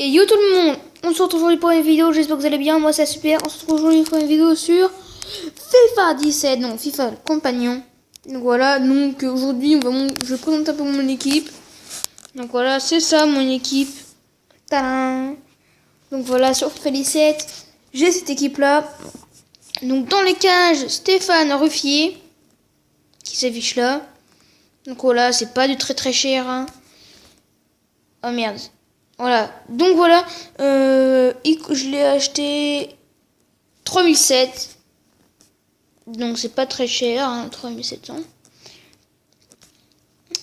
Et yo tout le monde, on se retrouve aujourd'hui pour une vidéo, j'espère que vous allez bien, moi c'est super, on se retrouve aujourd'hui pour une vidéo sur FIFA 17, non FIFA Compagnon. Donc voilà, donc aujourd'hui je présente un peu mon équipe. Donc voilà, c'est ça mon équipe. Tadam. Donc voilà, sur FIFA 17, j'ai cette équipe là. Donc dans les cages, Stéphane Ruffier, qui s'affiche là. Donc voilà, c'est pas du très cher. Hein. Oh merde. Voilà, donc voilà, je l'ai acheté 3007. Donc c'est pas très cher, hein, 3700.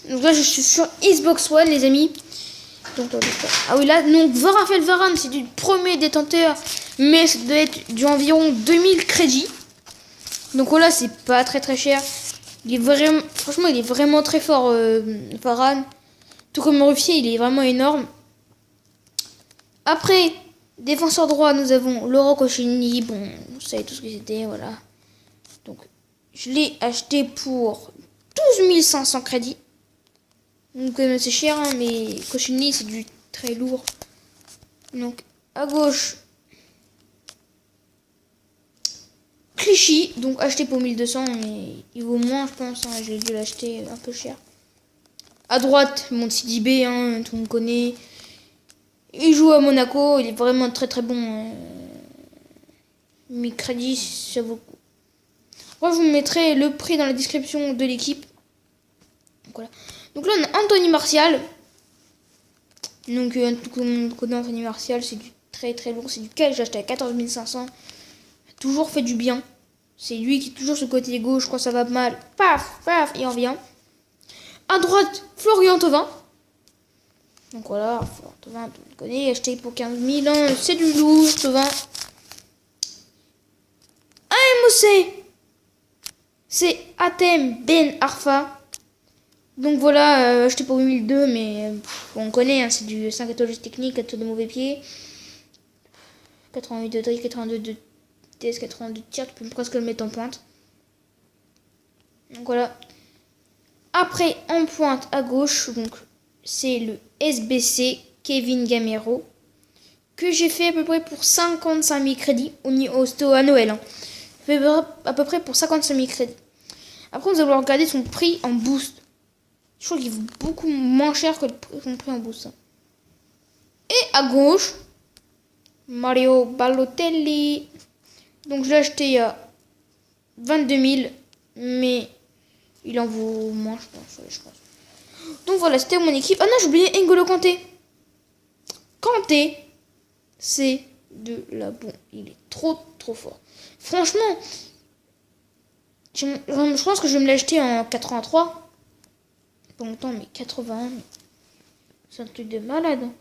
Donc là je suis sur Xbox One les amis. Donc, ah oui là, donc Raphaël Varane c'est du premier détenteur. Mais ça doit être du environ 2000 crédits. Donc voilà, c'est pas très cher. Il est vraiment, franchement il est vraiment très fort Varane. Tout comme Ruffier, il est vraiment énorme. Après, défenseur droit, nous avons Laurent Koscielny. Bon, vous savez tout ce que c'était, voilà. Donc, je l'ai acheté pour 12 500 crédits. Donc, c'est cher, hein, mais Koscielny, c'est du très lourd. Donc, à gauche, Clichy. Donc, acheté pour 1200, mais il vaut moins, je pense. Hein, j'ai dû l'acheter un peu cher. À droite, mon Sidibé, hein, tout le monde connaît. Il joue à Monaco, il est vraiment très bon. Mes crédits, ça vaut le coup. Moi, je vous mettrai le prix dans la description de l'équipe. Donc, voilà. Donc là, on a Anthony Martial. Donc, tout le monde connaît Anthony Martial, c'est du très lourd. C'est du cas j'ai acheté à 14 500. Toujours fait du bien. C'est lui qui est toujours sur le côté gauche quand ça va mal. Paf, il revient. À droite, Florian Thauvin. Donc voilà, Thauvin, tout le monde connaît, acheté pour 15 000 ans, c'est du lourd, Thauvin. AMOC, c'est Hatem Ben Arfa. Donc voilà, acheté pour 8002, mais on connaît, hein, c'est du 5 étoiles technique, 4 de mauvais pied. 88 de drill, 82 de vitesse, 82 de tir, tu peux presque le mettre en pointe. Donc voilà. Après, en pointe à gauche, donc c'est le SBC Kevin Gamero que j'ai fait à peu près pour 55 000 crédits à Noël. Hein. Fait à peu près pour 55 000 crédits. Après, nous allons regarder son prix en boost. Je crois qu'il vaut beaucoup moins cher que son prix en boost. Hein. Et à gauche, Mario Balotelli. Donc je l'ai acheté à 22 000, mais il en vaut moins, je pense. Donc voilà, c'était mon équipe. Ah non, j'ai oublié N'Golo Kanté. Kanté, c'est de la bombe. Il est trop fort. Franchement, je pense que je vais me l'acheter en 83. Pas longtemps, mais 81. C'est un truc de malade. Hein.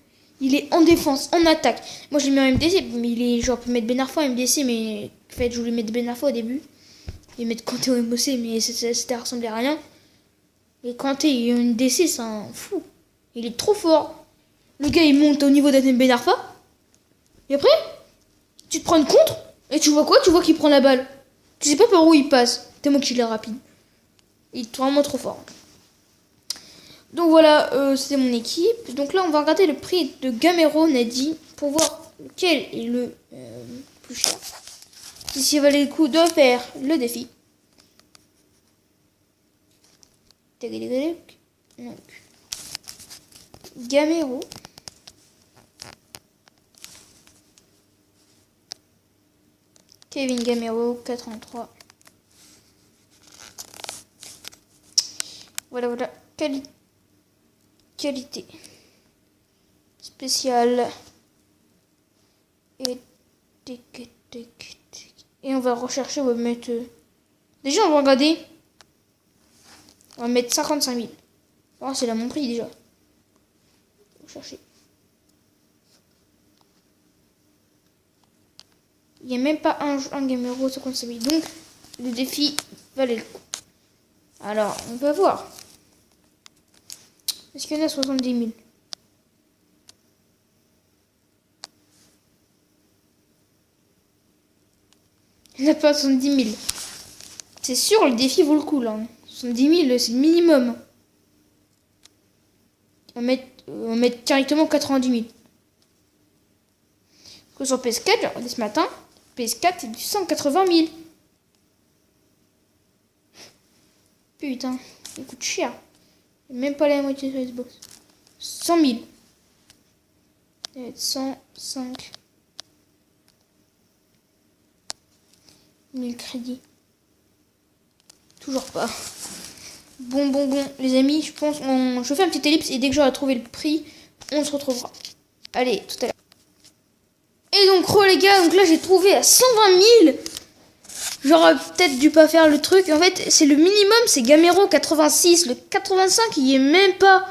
Il est en défense, en attaque. Moi, je l'ai mis en MDC, mais il est genre, je peux mettre Ben Arfa en MDC, mais en fait, je voulais mettre Ben Arfa au début. Et mettre Kanté au MOC, mais ça ressemblait à rien. Et Kanté, il est en MDC, c'est un fou. Il est trop fort. Le gars, il monte au niveau d'Hatem Ben Arfa. Et après, tu te prends une contre, et tu vois quoi? Tu vois qu'il prend la balle. Tu sais pas par où il passe, tellement qu'il est rapide. Il est vraiment trop fort. Donc voilà, c'était mon équipe. Donc là, on va regarder le prix de Gamero Nadi pour voir lequel est le plus cher. Si ça valait le coup de faire le défi. Donc, Gamero. Kevin Gamero, 83. Voilà. Qualité. Spéciale. Et on va rechercher, on va mettre... Déjà, on va regarder. On va mettre 55 000. Oh, c'est là mon prix déjà. On va chercher. Il n'y a même pas un Gamero 55 000. Donc, le défi valait le coup. Alors, on va voir. Est-ce qu'il y en a 70 000? Il n'y en a pas 70 000. C'est sûr, le défi vaut le coup là. 70 000, c'est le minimum. On va mettre directement 90 000. Que sur PS4, j'ai regardé ce matin, PS4 c'est du 180 000. Putain, il coûte cher. Même pas la moitié sur Xbox. 100 000. 105 000 crédits. Toujours pas. Bon, les amis, je pense, je fais un petit ellipse et dès que j'aurai trouvé le prix, on se retrouvera. Allez, tout à l'heure. Et donc, les gars, donc là, j'ai trouvé à 120 000. J'aurais peut-être dû pas faire le truc. En fait, c'est le minimum, c'est Gamero 86. Le 85, il y est même pas.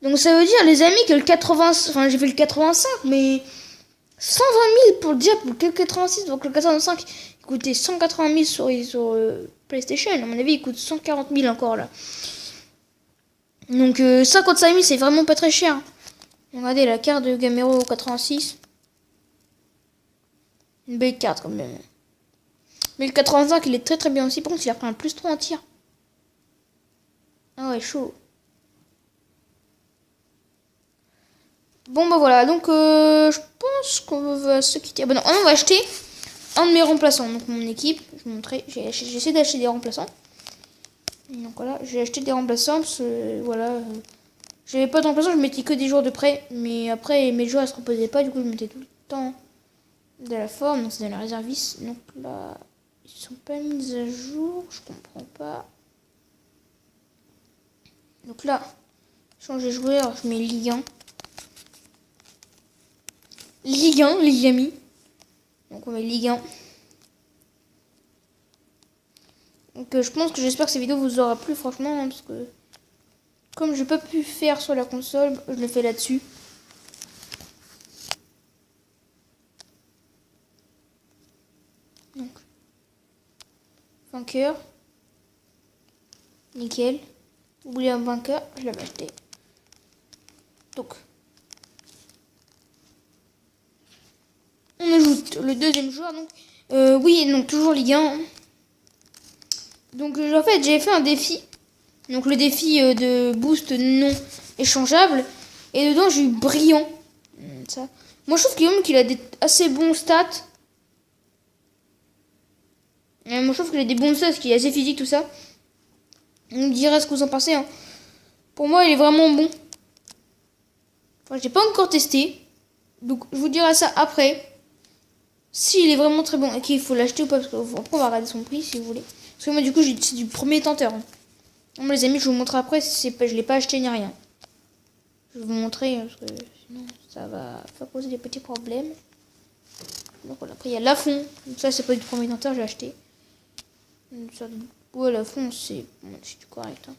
Donc, ça veut dire, les amis, que le 80... Enfin, j'ai fait le 85, mais... 120 000 pour le dire, pour le 86. Donc, le 85, il coûtait 180 000 sur PlayStation. À mon avis, il coûte 140 000 encore, là. Donc, 55 000, c'est vraiment pas très cher. Regardez la carte de Gamero 86. Une belle carte, quand même. Mais le 85, il est très bien aussi. Par contre, il a pris un plus 3 en tir. Ah ouais, chaud. Bon, bah voilà. Donc, je pense qu'on va se quitter. Bon, non, on va acheter un de mes remplaçants. Donc, mon équipe, je vous montrer. J'ai essayé d'acheter des remplaçants. Donc, voilà. J'ai acheté des remplaçants parce que, voilà. J'avais pas de remplaçants, je mettais que des joueurs de près. Mais après, mes joueurs, elles se reposaient pas. Du coup, je mettais tout le temps de la forme. Donc, c'est dans la réserviste. Donc, là... Ils sont pas mis à jour, je comprends pas. Donc là, changer joueur, je mets Ligue 1. Ligue 1, les amis. Donc on met Ligue 1. Donc je pense que j'espère que ces vidéos vous aura plu franchement, hein, parce que comme j'ai pas pu faire sur la console, je le fais là-dessus. Donc vainqueur. Nickel. Oubliez un vainqueur, je l'avais acheté. Donc, on ajoute le deuxième joueur. Donc, oui, donc toujours Ligue 1. Donc, en fait, j'ai fait un défi. Donc, le défi de boost non échangeable. Et dedans, j'ai eu brillant. Ça. Moi, je trouve qu'il a des assez bons stats. Moi, je trouve qu'il a des bons stats, qu'il est assez physique, tout ça. On me dirait ce que vous en pensez. Hein. Pour moi, il est vraiment bon. Enfin, j'ai pas encore testé. Donc, je vous dirai ça après. S'il est vraiment très bon et qu'il faut l'acheter ou pas. Parce qu'après, on va regarder son prix si vous voulez. Parce que moi, du coup, c'est du premier tenteur. Hein. Bon, les amis, je vous montrerai après. Je l'ai pas acheté ni rien. Je vais vous montrer. Parce que sinon, ça va faire poser des petits problèmes. Donc, voilà. Après, il y a Lafond. Donc, ça, c'est pas du premier tenteur, j'ai acheté. Ouais, Lafond, c'est du correct. Hein.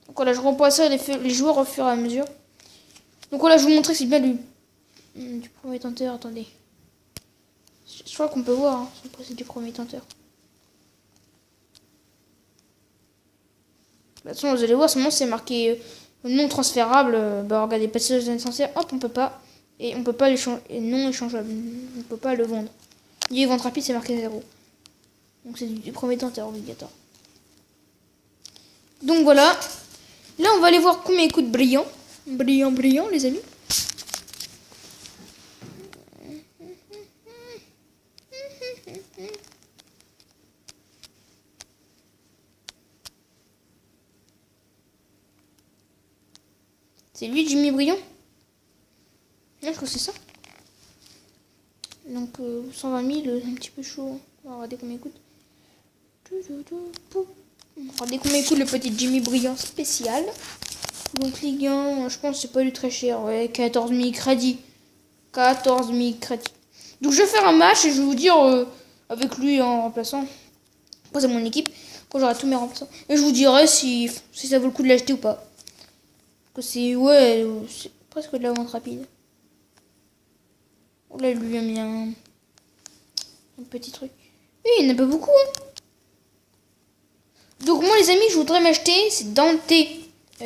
Donc voilà, je remplace les joueurs au fur et à mesure. Donc voilà, je vous montrer que c'est bien du premier tenteur. Attendez. Je crois qu'on peut voir, hein, c'est du premier tenteur. De toute façon, vous allez voir, seulement c'est marqué non transférable. Bah regardez, passage nécessaire, hop, on peut pas. Et on peut pas l'échanger, non échangeable. On peut pas le vendre. Et vente rapide, c'est marqué 0. Donc c'est du premier tenteur obligatoire. Donc voilà. Là, on va aller voir combien il coûte brillant. Brillant, les amis. C'est lui, Jimmy Brillant. Non, je crois que c'est ça. Donc, 120 000, un petit peu chaud. On va regarder combien il coûte. On va regarder combien il coûte le petit Jimmy Brillant spécial. Donc, Ligue 1, je pense que c'est pas du très cher. Ouais, 14 000 crédits. 14 000 crédits. Donc, je vais faire un match et je vais vous dire avec lui en remplaçant. Après, c'est mon équipe. Quand j'aurai tous mes remplaçants. Et je vous dirai si ça vaut le coup de l'acheter ou pas. Parce que c'est presque de la vente rapide. Là, il lui a mis un petit truc. Et il n'y en a pas beaucoup. Hein. Donc, moi, les amis, je voudrais m'acheter. C'est Dante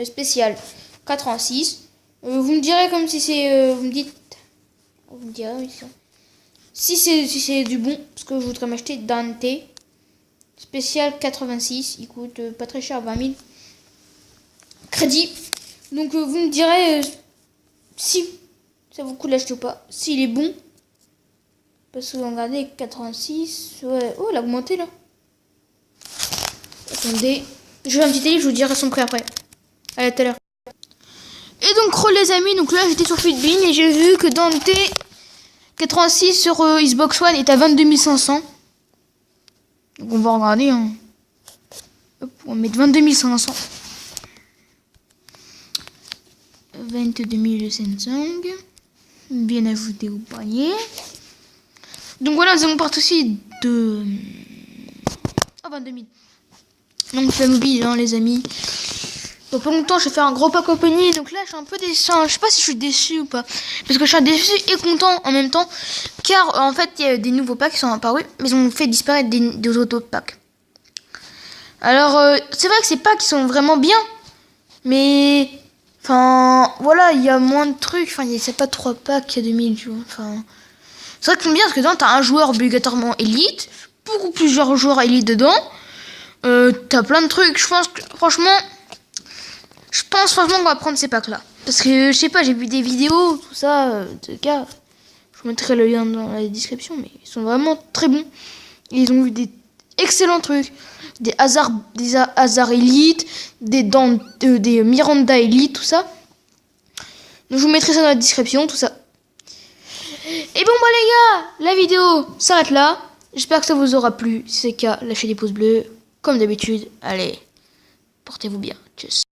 spécial 86. Vous me direz comme si c'est. Vous me dites. Vous me direz oui, si c'est du bon. Parce que je voudrais m'acheter Dante spécial 86. Il coûte pas très cher, 20 000 crédits. Donc, vous me direz si ça vaut le coup de l'acheter ou pas. S'il est bon. Parce que regardez, 86. Ouais. Oh, il a augmenté là. Attendez. Je vais un petit télé, je vous dirai son prix après. Allez, à tout à l'heure. Et donc, les amis, donc là j'étais sur Fitbin et j'ai vu que Dante 86 sur Xbox One est à 22 500. Donc on va regarder. Hein. Hop, on va mettre 22 500. 22 500. Bien ajouté au panier. Donc voilà, nous avons parti aussi de... Oh, 22 000. Donc ça m'oublie, hein, les amis. Donc pas longtemps, je vais faire un gros pack opening. Donc là, je suis un peu déçu. Je sais pas si je suis déçu ou pas. Parce que je suis déçu et content en même temps. Car en fait, il y a des nouveaux packs qui sont apparus. Mais ils ont fait disparaître des autres packs. Alors, c'est vrai que ces packs sont vraiment bien. Mais... Enfin, voilà, il y a moins de trucs. Enfin, c'est pas 3 packs, il y a 2000, tu vois. Enfin... C'est vrai que j'aime bien parce que dedans, t'as un joueur obligatoirement élite. Beaucoup plusieurs joueurs élites dedans. T'as plein de trucs. Je pense que, franchement... Je pense franchement qu'on va prendre ces packs là. Parce que je sais pas, j'ai vu des vidéos, tout ça, de gars. Je vous mettrai le lien dans la description, mais ils sont vraiment très bons. Et ils ont eu des excellents trucs. Des hasards élites, des Miranda élites, tout ça. Donc je vous mettrai ça dans la description, tout ça. Et bon bah les gars, la vidéo s'arrête là. J'espère que ça vous aura plu. Si c'est le cas, lâchez des pouces bleus. Comme d'habitude, allez, portez-vous bien. Tchuss.